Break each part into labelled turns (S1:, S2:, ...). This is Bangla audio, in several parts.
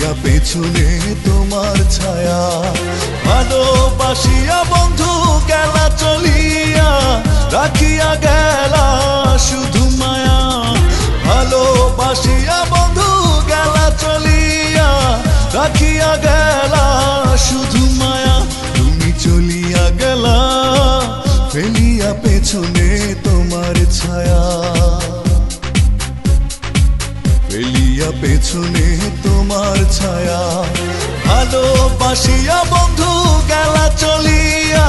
S1: ফেলিয়া পেছনে তোমার ছায়া, ভালোবাসিয়া বন্ধু গেলা চলিয়া, রাখিয়া গেলা শুধু মায়া। ভালোবাসিয়া বন্ধু গেলা চলিয়া, রাখিয়া গেলা শুধু মায়া। তুমি চলিয়া গেলা ফেলিয়া পেছনে তোমার ছায়া, ফেলিয়া পেছনে তোমার ছায়া। ভালোবাসিয়া বন্ধু গেলা চলিয়া,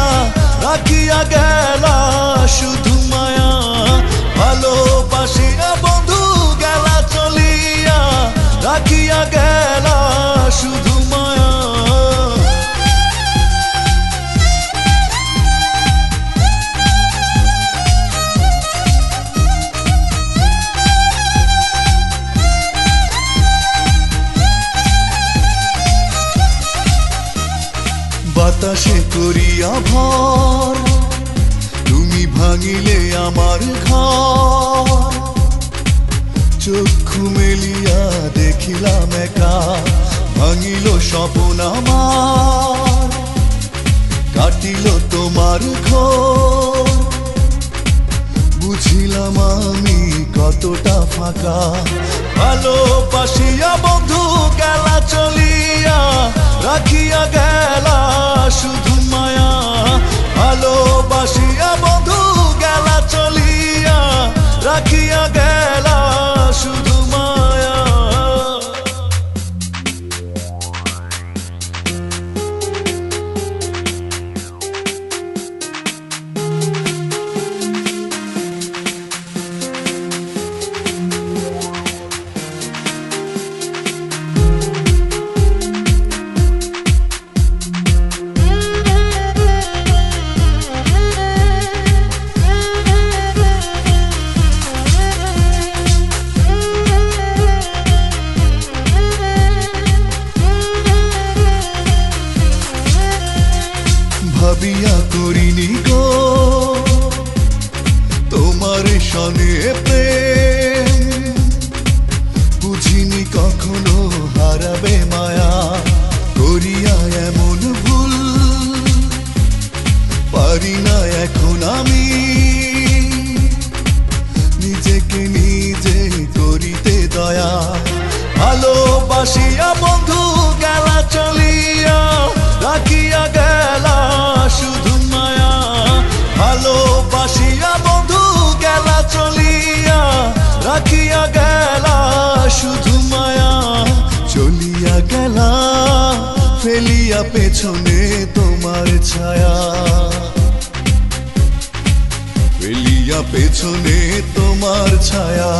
S1: রাখিয়া গেলা শুধু মায়া। ভালোবাসিয়া বন্ধু গেলা চলিয়া, রাখিয়া গেলা শুধু মায়া। বাতাসে করিয়া ভর, তুমি ভাঙিলে আমার ঘর। চক্ষু মেলিয়া দেখিলাম একা, ভাঙিল স্বপ্ন আমার। কাটিল তোমার ঘর, বুঝিলাম আমি কতটা ফাঁকা। ভালোবাসিয়া বন্ধু গেলা চলিয়া, রাখিয়া গেলা শুধু মায়া। ভালোবাসিয়া বন্ধু গেলা চলিয়া, রাখিয়া গেলা শুধু মায়া। ভাবিয়া করিনি গো তোমার সনে প্রেম, বুঝিনি কখনো হারাবে মায়া। করিয়া এমন ভুল পারি না এখন আমি, নিজেকে নিজে করিতে দয়া। ভালোবাসিয়া বন্ধু গেলা চলিয়া, রাখিয়া গেলা শুধু মায়া। ভালোবাসিয়া বন্ধু গেলা চলিয়া, রাখিয়া গেলা শুধু মায়া। চলিয়া গেলা ফেলিয়া পেছনে তোমার ছায়া, ফেলিয়া পেছনে তোমার ছায়া।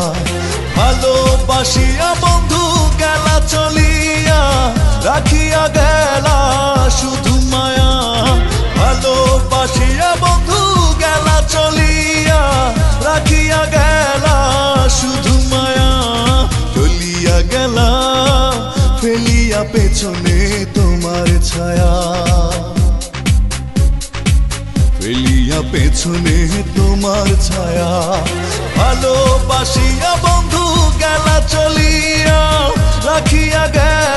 S1: ভালোবাসিয়া বন্ধু গেলা চলিয়া, রাখিয়া গেলা শুধু মায়া। ভালোবাসিয়া বন্ধু গেলা চলিয়া, রাখিয়া গেলা শুধু মায়া। চলিয়া গেলা ফেলিয়া পেছনে তোমার ছায়া, ফেলিয়া পেছনে তোমার ছায়া। ভালোবাসিয়া বন্ধু গেলা চলিয়া, রাখিয়া গেলা